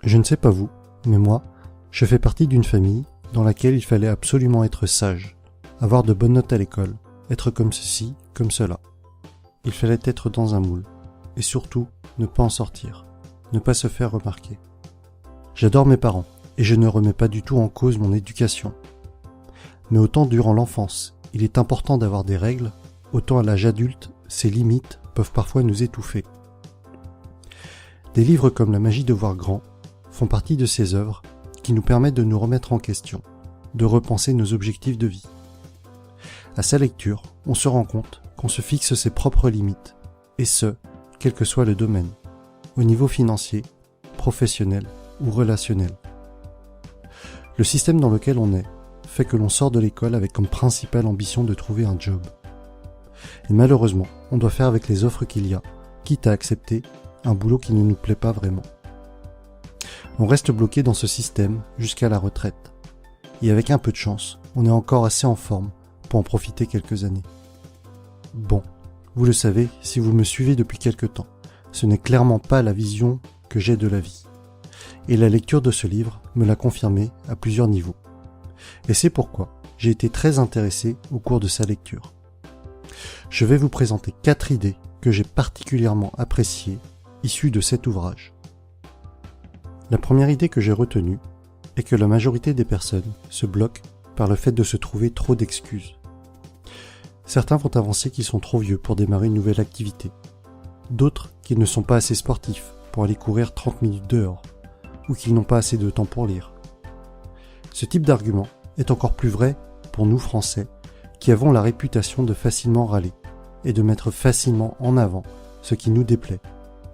Je ne sais pas vous, mais moi, je fais partie d'une famille dans laquelle il fallait absolument être sage, avoir de bonnes notes à l'école, être comme ceci, comme cela. Il fallait être dans un moule, et surtout, ne pas en sortir, ne pas se faire remarquer. J'adore mes parents, et je ne remets pas du tout en cause mon éducation. Mais autant durant l'enfance, il est important d'avoir des règles, autant à l'âge adulte, ces limites peuvent parfois nous étouffer. Des livres comme La magie de voir grand font partie de ces œuvres qui nous permettent de nous remettre en question, de repenser nos objectifs de vie. À sa lecture, on se rend compte qu'on se fixe ses propres limites, et ce, quel que soit le domaine, au niveau financier, professionnel ou relationnel. Le système dans lequel on est fait que l'on sort de l'école avec comme principale ambition de trouver un job. Et malheureusement, on doit faire avec les offres qu'il y a, quitte à accepter un boulot qui ne nous plaît pas vraiment. On reste bloqué dans ce système jusqu'à la retraite. Et avec un peu de chance, on est encore assez en forme pour en profiter quelques années. Bon, vous le savez, si vous me suivez depuis quelque temps, ce n'est clairement pas la vision que j'ai de la vie. Et la lecture de ce livre me l'a confirmé à plusieurs niveaux. Et c'est pourquoi j'ai été très intéressé au cours de sa lecture. Je vais vous présenter 4 idées que j'ai particulièrement appréciées, issues de cet ouvrage. La première idée que j'ai retenue est que la majorité des personnes se bloquent par le fait de se trouver trop d'excuses. Certains vont avancer qu'ils sont trop vieux pour démarrer une nouvelle activité. D'autres qu'ils ne sont pas assez sportifs pour aller courir 30 minutes dehors, ou qu'ils n'ont pas assez de temps pour lire. Ce type d'argument est encore plus vrai pour nous Français, qui avons la réputation de facilement râler et de mettre facilement en avant ce qui nous déplaît,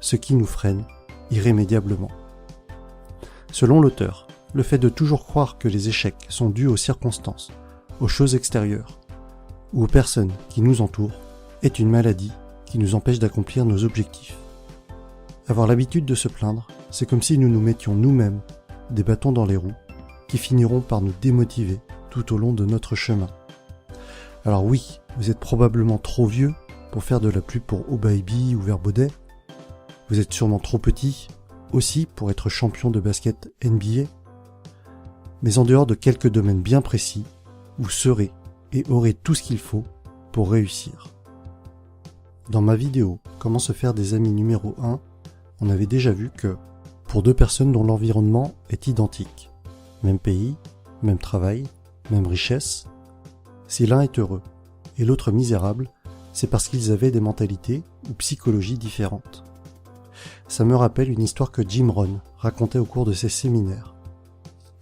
ce qui nous freine irrémédiablement. Selon l'auteur, le fait de toujours croire que les échecs sont dus aux circonstances, aux choses extérieures ou aux personnes qui nous entourent est une maladie qui nous empêche d'accomplir nos objectifs. Avoir l'habitude de se plaindre, c'est comme si nous nous mettions nous-mêmes des bâtons dans les roues qui finiront par nous démotiver tout au long de notre chemin. Alors oui, vous êtes probablement trop vieux pour faire de la pub pour Oh Baby ou Verbaudet. Vous êtes sûrement trop petit aussi pour être champion de basket NBA. Mais en dehors de quelques domaines bien précis, vous serez et aurez tout ce qu'il faut pour réussir. Dans ma vidéo « Comment se faire des amis numéro 1 », on avait déjà vu que, pour 2 personnes dont l'environnement est identique, même pays, même travail, même richesse, si l'un est heureux et l'autre misérable, c'est parce qu'ils avaient des mentalités ou psychologies différentes. Ça me rappelle une histoire que Jim Rohn racontait au cours de ses séminaires.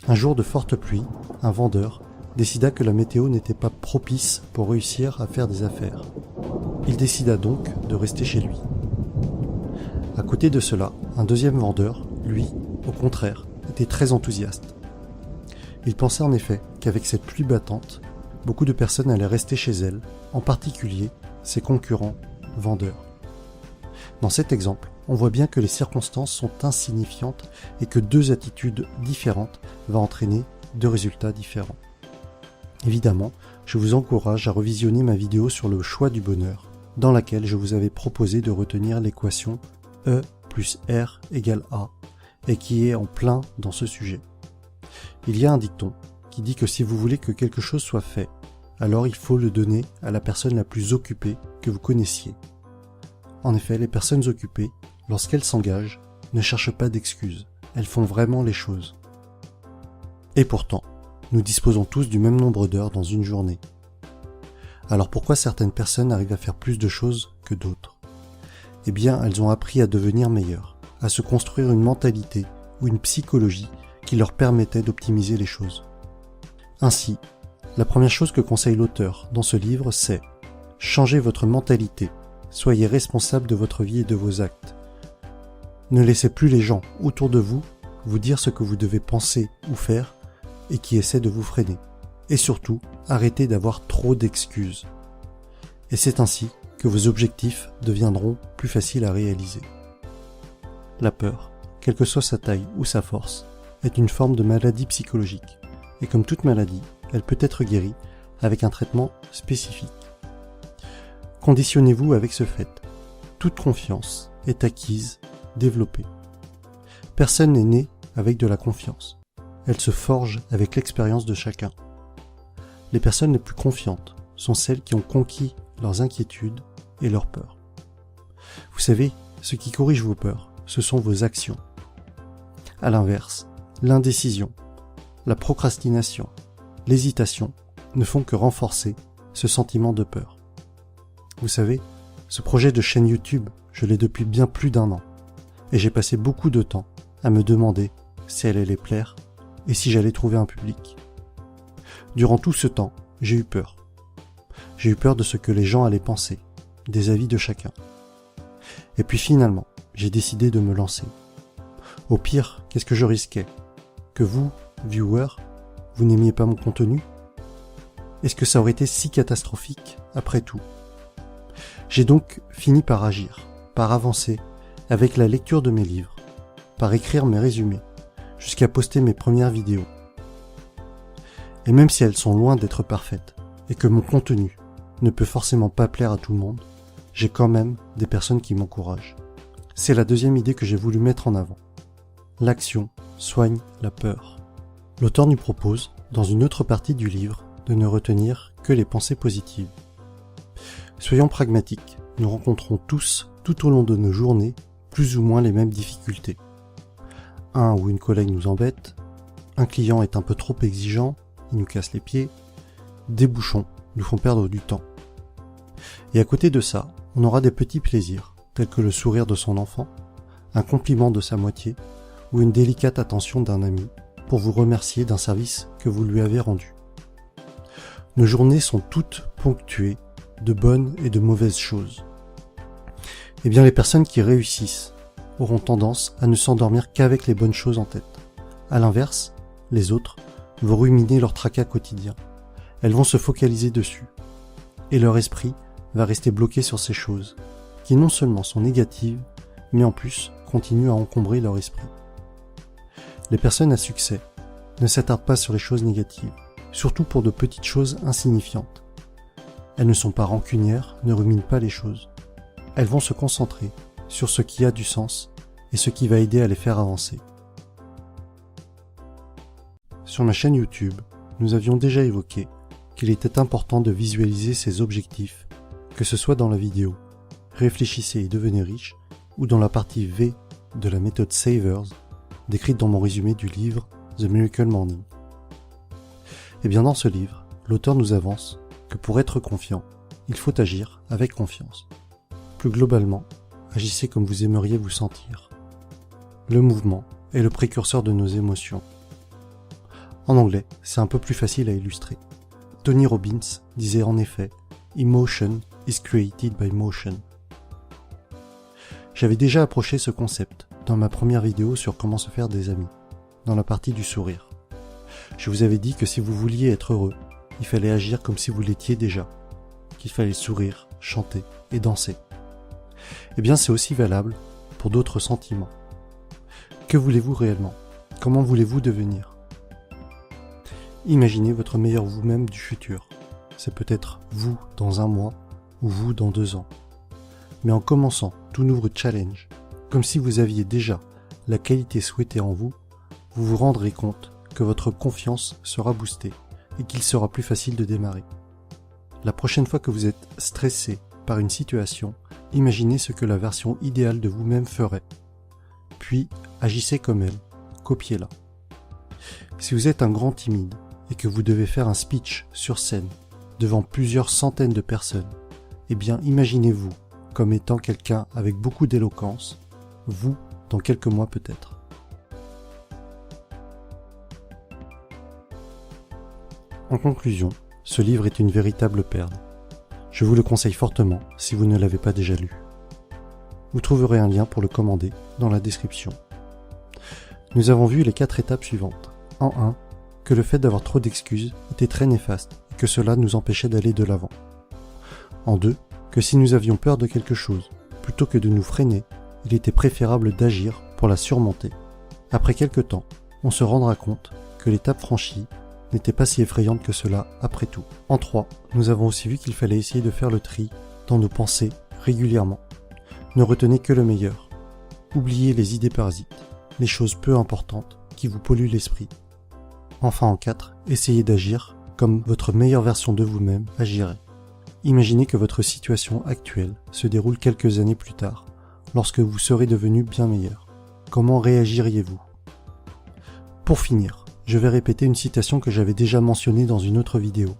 Un jour de forte pluie, un vendeur décida que la météo n'était pas propice pour réussir à faire des affaires. Il décida donc de rester chez lui. À côté de cela, un deuxième vendeur, lui, au contraire, était très enthousiaste. Il pensait en effet qu'avec cette pluie battante, beaucoup de personnes allaient rester chez elles, en particulier ses concurrents vendeurs. Dans cet exemple, on voit bien que les circonstances sont insignifiantes et que 2 attitudes différentes vont entraîner 2 résultats différents. Évidemment, je vous encourage à revisionner ma vidéo sur le choix du bonheur, dans laquelle je vous avais proposé de retenir l'équation E plus R égale A, et qui est en plein dans ce sujet. Il y a un dicton qui dit que si vous voulez que quelque chose soit fait, alors il faut le donner à la personne la plus occupée que vous connaissiez. En effet, les personnes occupées, lorsqu'elles s'engagent, ne cherchent pas d'excuses, elles font vraiment les choses. Et pourtant, nous disposons tous du même nombre d'heures dans une journée. Alors pourquoi certaines personnes arrivent à faire plus de choses que d'autres ? Eh bien, elles ont appris à devenir meilleures, à se construire une mentalité ou une psychologie qui leur permettait d'optimiser les choses. Ainsi, la première chose que conseille l'auteur dans ce livre, c'est « Changez votre mentalité, soyez responsable de votre vie et de vos actes. Ne laissez plus les gens autour de vous vous dire ce que vous devez penser ou faire et qui essaient de vous freiner. Et surtout, arrêtez d'avoir trop d'excuses. Et c'est ainsi que vos objectifs deviendront plus faciles à réaliser. » La peur, quelle que soit sa taille ou sa force, est une forme de maladie psychologique. Et comme toute maladie, elle peut être guérie avec un traitement spécifique. Conditionnez-vous avec ce fait. Toute confiance est acquise, développée. Personne n'est né avec de la confiance. Elle se forge avec l'expérience de chacun. Les personnes les plus confiantes sont celles qui ont conquis leurs inquiétudes et leurs peurs. Vous savez, ce qui corrige vos peurs, ce sont vos actions. À l'inverse, l'indécision, la procrastination, l'hésitation ne font que renforcer ce sentiment de peur. Vous savez, ce projet de chaîne YouTube, je l'ai depuis bien plus d'1 an, et j'ai passé beaucoup de temps à me demander si elle allait plaire et si j'allais trouver un public. Durant tout ce temps, j'ai eu peur. J'ai eu peur de ce que les gens allaient penser, des avis de chacun. Et puis finalement, j'ai décidé de me lancer. Au pire, qu'est-ce que je risquais? Que vous, viewers, vous n'aimiez pas mon contenu? Est-ce que ça aurait été si catastrophique après tout? J'ai donc fini par agir, par avancer, avec la lecture de mes livres, par écrire mes résumés, jusqu'à poster mes premières vidéos. Et même si elles sont loin d'être parfaites, et que mon contenu ne peut forcément pas plaire à tout le monde, j'ai quand même des personnes qui m'encouragent. C'est la deuxième idée que j'ai voulu mettre en avant. L'action soigne la peur. L'auteur nous propose, dans une autre partie du livre, de ne retenir que les pensées positives. Soyons pragmatiques, nous rencontrons tous, tout au long de nos journées, plus ou moins les mêmes difficultés. Un ou une collègue nous embête, un client est un peu trop exigeant, il nous casse les pieds, des bouchons nous font perdre du temps. Et à côté de ça, on aura des petits plaisirs, tels que le sourire de son enfant, un compliment de sa moitié, ou une délicate attention d'un ami, pour vous remercier d'un service que vous lui avez rendu. Nos journées sont toutes ponctuées de bonnes et de mauvaises choses. Eh bien, les personnes qui réussissent auront tendance à ne s'endormir qu'avec les bonnes choses en tête. À l'inverse, les autres vont ruminer leur tracas quotidien. Elles vont se focaliser dessus. Et leur esprit va rester bloqué sur ces choses, qui non seulement sont négatives, mais en plus continuent à encombrer leur esprit. Les personnes à succès ne s'attardent pas sur les choses négatives, surtout pour de petites choses insignifiantes. Elles ne sont pas rancunières, ne ruminent pas les choses. Elles vont se concentrer sur ce qui a du sens et ce qui va aider à les faire avancer. Sur ma chaîne YouTube, nous avions déjà évoqué qu'il était important de visualiser ses objectifs, que ce soit dans la vidéo « Réfléchissez et devenez riche » ou dans la partie V de la méthode Savers, décrite dans mon résumé du livre The Miracle Morning. Et bien dans ce livre, l'auteur nous avance que pour être confiant, il faut agir avec confiance. Plus globalement, agissez comme vous aimeriez vous sentir. Le mouvement est le précurseur de nos émotions. En anglais, c'est un peu plus facile à illustrer. Tony Robbins disait en effet « Emotion is created by motion ». J'avais déjà approché ce concept dans ma première vidéo sur comment se faire des amis, dans la partie du sourire. Je vous avais dit que si vous vouliez être heureux, il fallait agir comme si vous l'étiez déjà, qu'il fallait sourire, chanter et danser. Eh bien, c'est aussi valable pour d'autres sentiments. Que voulez-vous réellement? Comment voulez-vous devenir? Imaginez votre meilleur vous-même du futur. C'est peut-être vous dans 1 mois ou vous dans 2 ans. Mais en commençant tout nouveau challenge, comme si vous aviez déjà la qualité souhaitée en vous, vous vous rendrez compte que votre confiance sera boostée et qu'il sera plus facile de démarrer. La prochaine fois que vous êtes stressé par une situation, imaginez ce que la version idéale de vous-même ferait. Puis, agissez comme elle, copiez-la. Si vous êtes un grand timide et que vous devez faire un speech sur scène devant plusieurs centaines de personnes, eh bien imaginez-vous comme étant quelqu'un avec beaucoup d'éloquence, vous dans quelques mois peut-être. En conclusion, ce livre est une véritable perle. Je vous le conseille fortement si vous ne l'avez pas déjà lu. Vous trouverez un lien pour le commander dans la description. Nous avons vu les 4 étapes suivantes. En 1, que le fait d'avoir trop d'excuses était très néfaste et que cela nous empêchait d'aller de l'avant. En 2, que si nous avions peur de quelque chose, plutôt que de nous freiner, il était préférable d'agir pour la surmonter. Après quelque temps, on se rendra compte que l'étape franchie n'était pas si effrayante que cela après tout. En 3, nous avons aussi vu qu'il fallait essayer de faire le tri dans nos pensées régulièrement. Ne retenez que le meilleur. Oubliez les idées parasites, les choses peu importantes qui vous polluent l'esprit. Enfin en 4, essayez d'agir comme votre meilleure version de vous-même agirait. Imaginez que votre situation actuelle se déroule quelques années plus tard, lorsque vous serez devenu bien meilleur. Comment réagiriez-vous ? Pour finir, je vais répéter une citation que j'avais déjà mentionnée dans une autre vidéo.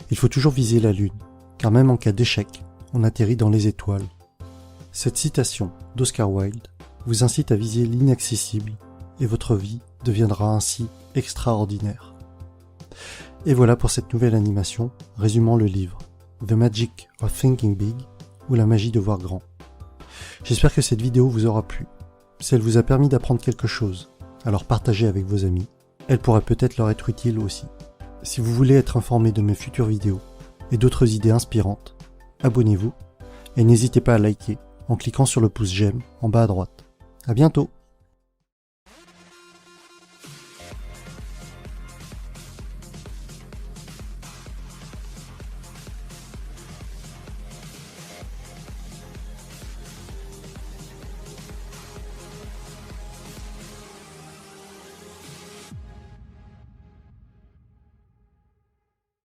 Il faut toujours viser la lune, car même en cas d'échec, on atterrit dans les étoiles. Cette citation d'Oscar Wilde vous incite à viser l'inaccessible et votre vie deviendra ainsi extraordinaire. Et voilà pour cette nouvelle animation résumant le livre The Magic of Thinking Big ou la magie de voir grand. J'espère que cette vidéo vous aura plu. Si elle vous a permis d'apprendre quelque chose, alors partagez avec vos amis. Elle pourrait peut-être leur être utile aussi. Si vous voulez être informé de mes futures vidéos et d'autres idées inspirantes, abonnez-vous et n'hésitez pas à liker en cliquant sur le pouce j'aime en bas à droite. À bientôt!